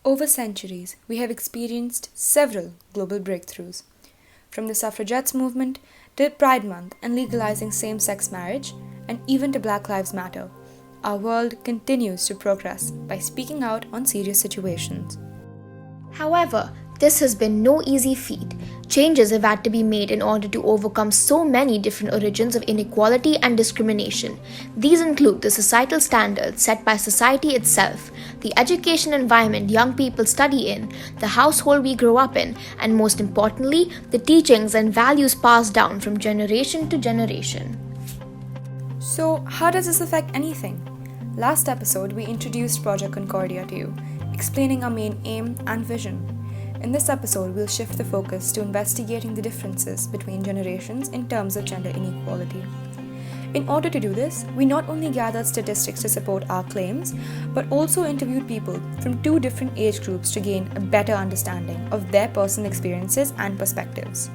Over centuries, we have experienced several global breakthroughs. From the suffragettes movement to Pride Month and legalizing same-sex marriage, and even to Black Lives Matter, our world continues to progress by speaking out on serious situations. However, this has been no easy feat. Changes have had to be made in order to overcome so many different origins of inequality and discrimination. These include the societal standards set by society itself, the education environment young people study in, the household we grow up in, and most importantly, the teachings and values passed down from generation to generation. So, how does this affect anything? Last episode, we introduced Project Concordia to you, explaining our main aim and vision. In this episode, we'll shift the focus to investigating the differences between generations in terms of gender inequality. In order to do this, we not only gathered statistics to support our claims, but also interviewed people from two different age groups to gain a better understanding of their personal experiences and perspectives.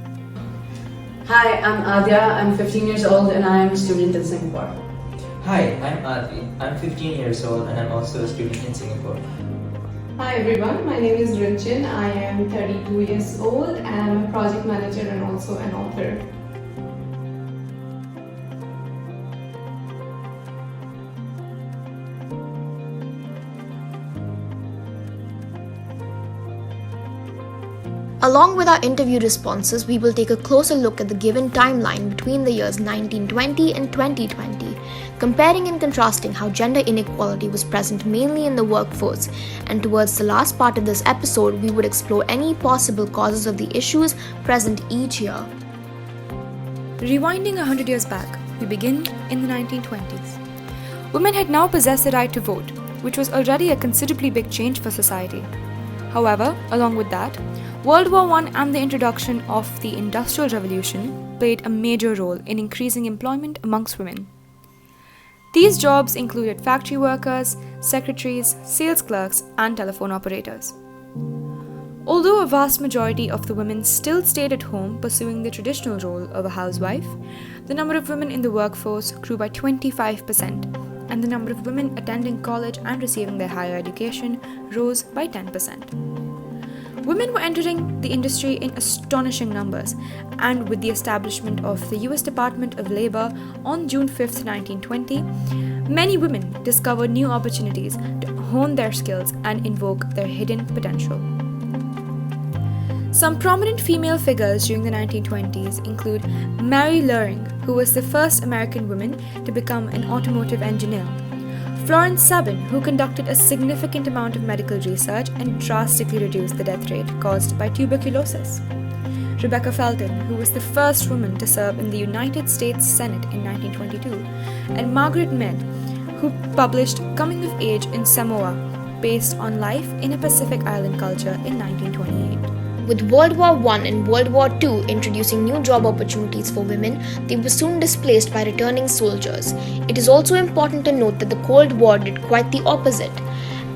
Hi, I'm Adya. I'm 15 years old and I am a student in Singapore. Hi, I'm Adi. I'm 15 years old and I'm also a student in Singapore. Hi everyone, my name is Rinchin. I am 32 years old and I'm a project manager and also an author. Along with our interview responses, we will take a closer look at the given timeline between the years 1920 and 2020, comparing and contrasting how gender inequality was present mainly in the workforce, and towards the last part of this episode, we would explore any possible causes of the issues present each year. Rewinding 100 years back, we begin in the 1920s. Women had now possessed the right to vote, which was already a considerably big change for society. However, along with that, World War I and the introduction of the Industrial Revolution played a major role in increasing employment amongst women. These jobs included factory workers, secretaries, sales clerks, and telephone operators. Although a vast majority of the women still stayed at home pursuing the traditional role of a housewife, the number of women in the workforce grew by 25%, and the number of women attending college and receiving their higher education rose by 10%. Women were entering the industry in astonishing numbers, and with the establishment of the US Department of Labor on June 5, 1920, many women discovered new opportunities to hone their skills and invoke their hidden potential. Some prominent female figures during the 1920s include Mary Luring, who was the first American woman to become an automotive engineer, Florence Sabin, who conducted a significant amount of medical research and drastically reduced the death rate caused by tuberculosis, Rebecca Felton, who was the first woman to serve in the United States Senate in 1922, and Margaret Mead, who published Coming of Age in Samoa, based on life in a Pacific Island culture in 1928. With World War I and World War II introducing new job opportunities for women, they were soon displaced by returning soldiers. It is also important to note that the Cold War did quite the opposite.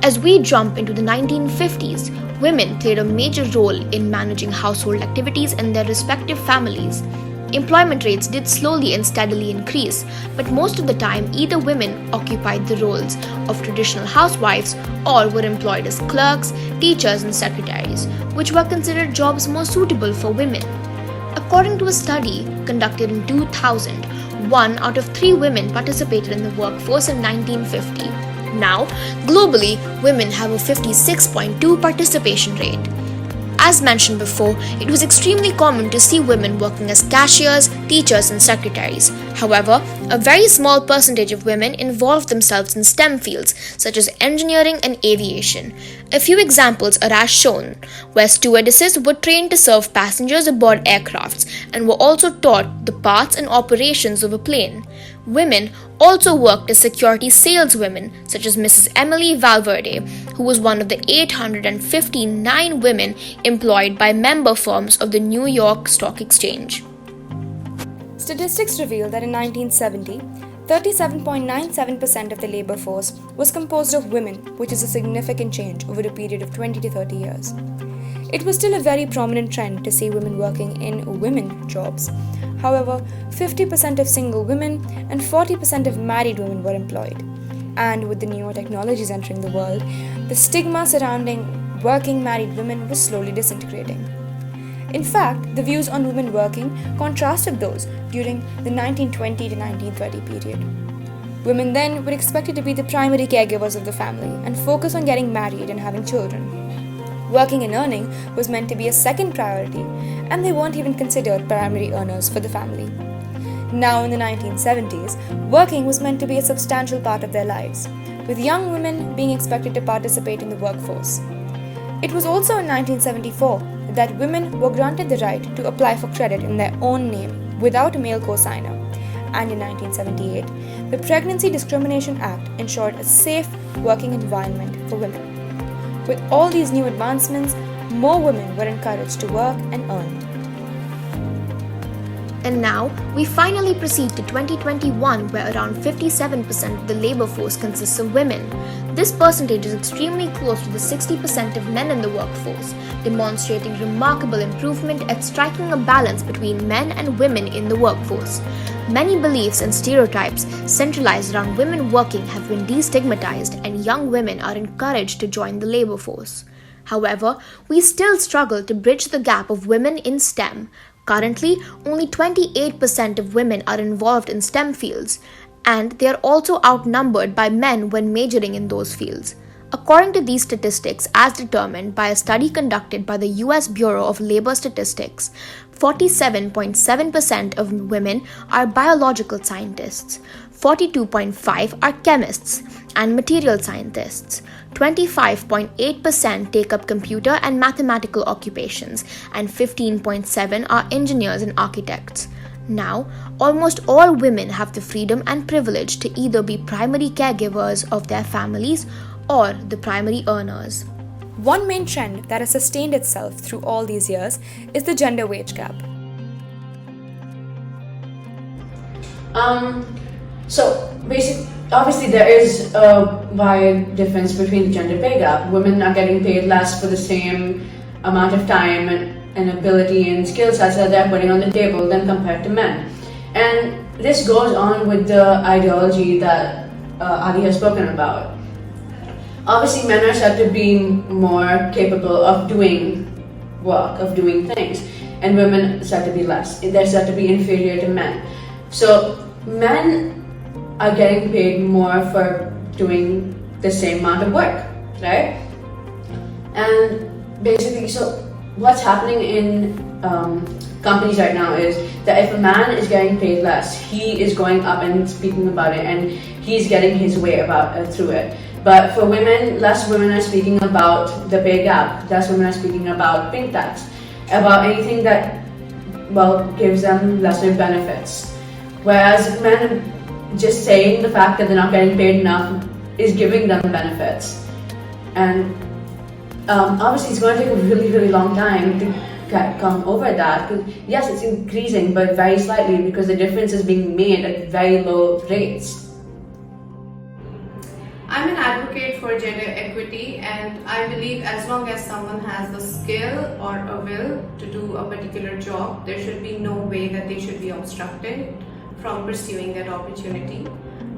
As we jump into the 1950s, women played a major role in managing household activities and their respective families. Employment rates did slowly and steadily increase, but most of the time either women occupied the roles of traditional housewives or were employed as clerks, teachers, and secretaries, which were considered jobs more suitable for women. According to a study conducted in 2000, 1 out of 3 women participated in the workforce in 1950. Now, globally, women have a 56.2% participation rate. As mentioned before, it was extremely common to see women working as cashiers, teachers, and secretaries. However, a very small percentage of women involved themselves in STEM fields such as engineering and aviation. A few examples are as shown, where stewardesses were trained to serve passengers aboard aircrafts and were also taught the parts and operations of a plane. Women also worked as security saleswomen, such as Mrs. Emily Valverde, who was one of the 859 women employed by member firms of the New York Stock Exchange. Statistics reveal that in 1970, 37.97% of the labor force was composed of women, which is a significant change over a period of 20 to 30 years. It was still a very prominent trend to see women working in women jobs. However, 50% of single women and 40% of married women were employed. And with the newer technologies entering the world, the stigma surrounding working married women was slowly disintegrating. In fact, the views on women working contrasted those during the 1920 to 1930 period. Women then were expected to be the primary caregivers of the family and focus on getting married and having children. Working and earning was meant to be a second priority, and they weren't even considered primary earners for the family. Now, in the 1970s, working was meant to be a substantial part of their lives, with young women being expected to participate in the workforce. It was also in 1974 that women were granted the right to apply for credit in their own name without a male co-signer. And in 1978, the Pregnancy Discrimination Act ensured a safe working environment for women. With all these new advancements, more women were encouraged to work and earn. And now, we finally proceed to 2021, where around 57% of the labor force consists of women. This percentage is extremely close to the 60% of men in the workforce, demonstrating remarkable improvement at striking a balance between men and women in the workforce. Many beliefs and stereotypes centralized around women working have been destigmatized, and young women are encouraged to join the labor force. However, we still struggle to bridge the gap of women in STEM. Currently, only 28% of women are involved in STEM fields, and they are also outnumbered by men when majoring in those fields. According to these statistics, as determined by a study conducted by the US Bureau of Labor Statistics, 47.7% of women are biological scientists, 42.5% are chemists and material scientists, 25.8% take up computer and mathematical occupations, and 15.7% are engineers and architects. Now, almost all women have the freedom and privilege to either be primary caregivers of their families or the primary earners. One main trend that has sustained itself through all these years is the gender wage gap. Obviously there is a wide difference between the gender pay gap. Women are getting paid less for the same amount of time and ability and skill sets that they're putting on the table than compared to men. And this goes on with the ideology that Adi has spoken about. Obviously, men are said to be more capable of doing work, of doing things, and women are said to be less. They're said to be inferior to men. So men are getting paid more for doing the same amount of work, right? And basically, so what's happening in companies right now is that if a man is getting paid less, he is going up and speaking about it, and he's getting his way through it. But for women, less women are speaking about the pay gap, less women are speaking about pink tax, about anything that, gives them lesser benefits. Whereas men, just saying the fact that they're not getting paid enough is giving them benefits. And obviously it's going to take a really, really long time to come over that. Yes, it's increasing, but very slightly, because the difference is being made at very low rates. I'm an advocate for gender equity, and I believe as long as someone has the skill or a will to do a particular job, there should be no way that they should be obstructed from pursuing that opportunity.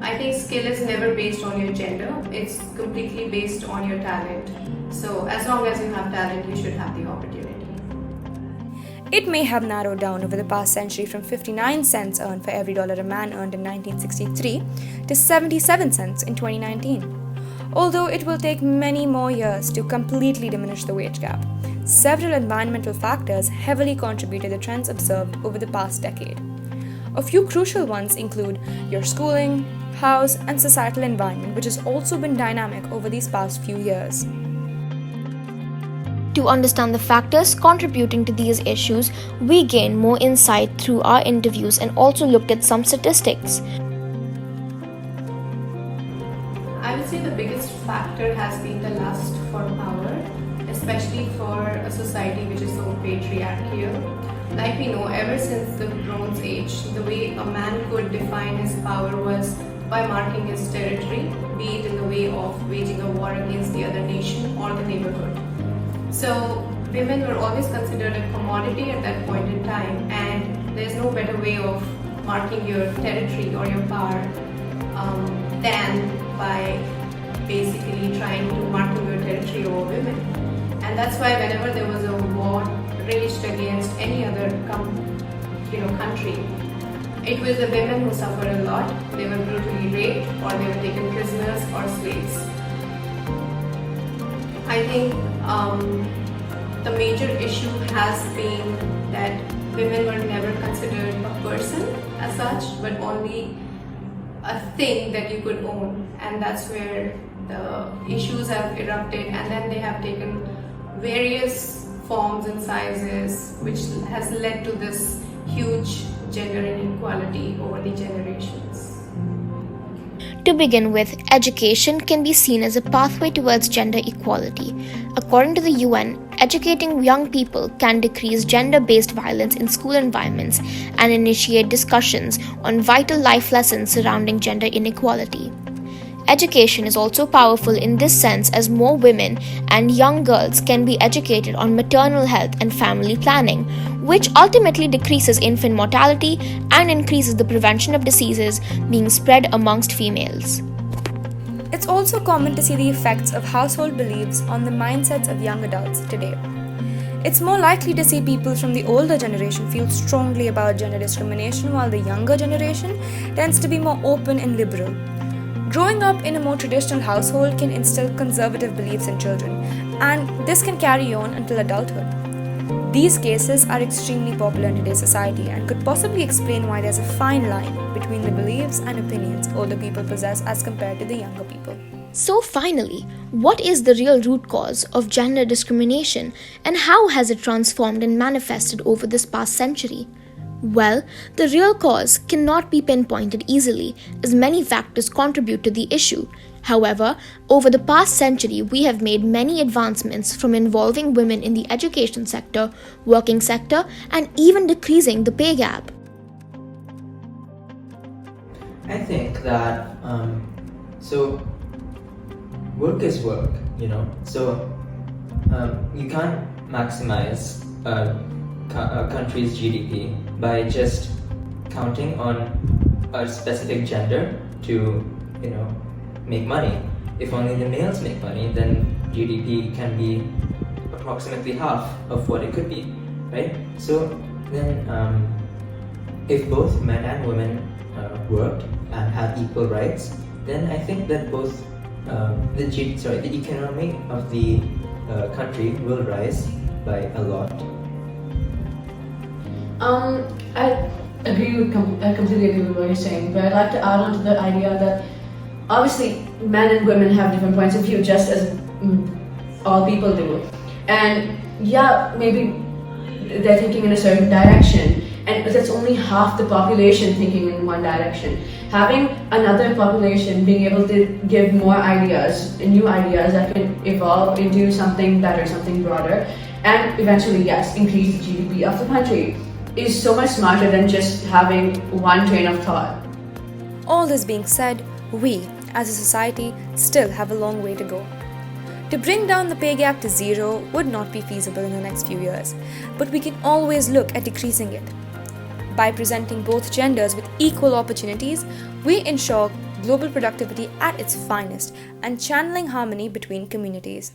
I think skill is never based on your gender, it's completely based on your talent. So as long as you have talent, you should have the opportunity. It may have narrowed down over the past century from 59 cents earned for every dollar a man earned in 1963 to 77 cents in 2019. Although it will take many more years to completely diminish the wage gap, several environmental factors heavily contribute to the trends observed over the past decade. A few crucial ones include your schooling, house, and societal environment, which has also been dynamic over these past few years. To understand the factors contributing to these issues, we gained more insight through our interviews and also looked at some statistics. I would say the biggest factor has been the lust for power, especially for a society which is so patriarchal. Like we know, ever since the Bronze Age, the way a man could define his power was by marking his territory, be it in the way of waging a war against the other nation or the neighborhood. So women were always considered a commodity at that point in time, and there's no better way of marking your territory or your power than by basically trying to mark your territory over women. And that's why whenever there was a war raged against any other country, it was the women who suffered a lot. They were brutally raped, or they were taken prisoners or slaves. I think the major issue has been that women were never considered a person as such, but only a thing that you could own, and that's where the issues have erupted, and then they have taken various forms and sizes, which has led to this huge gender inequality over the generations. To begin with, education can be seen as a pathway towards gender equality. According to the UN, educating young people can decrease gender-based violence in school environments and initiate discussions on vital life lessons surrounding gender inequality. Education is also powerful in this sense as more women and young girls can be educated on maternal health and family planning, which ultimately decreases infant mortality and increases the prevention of diseases being spread amongst females. It's also common to see the effects of household beliefs on the mindsets of young adults today. It's more likely to see people from the older generation feel strongly about gender discrimination, while the younger generation tends to be more open and liberal. Growing up in a more traditional household can instill conservative beliefs in children, and this can carry on until adulthood. These cases are extremely popular in today's society and could possibly explain why there's a fine line between the beliefs and opinions older people possess as compared to the younger people. So finally, what is the real root cause of gender discrimination, and how has it transformed and manifested over this past century? Well, the real cause cannot be pinpointed easily, as many factors contribute to the issue. However, over the past century, we have made many advancements, from involving women in the education sector, working sector, and even decreasing the pay gap. I think that work is work, So you can't maximize a country's GDP by just counting on a specific gender to, make money. If only the males make money, then GDP can be approximately half of what it could be, right? So then, if both men and women worked and had equal rights, then I think that both the economy of the country will rise by a lot. I completely agree with what you're saying, but I'd like to add on to the idea that obviously men and women have different points of view, just as all people do. And yeah, maybe they're thinking in a certain direction, and that's only half the population thinking in one direction. Having another population being able to give more ideas, new ideas that can evolve into something better, something broader, and eventually, yes, increase the GDP of the country, is so much smarter than just having one train of thought. All this being said, we, as a society, still have a long way to go. To bring down the pay gap to zero would not be feasible in the next few years, but we can always look at decreasing it. By presenting both genders with equal opportunities, we ensure global productivity at its finest and channeling harmony between communities.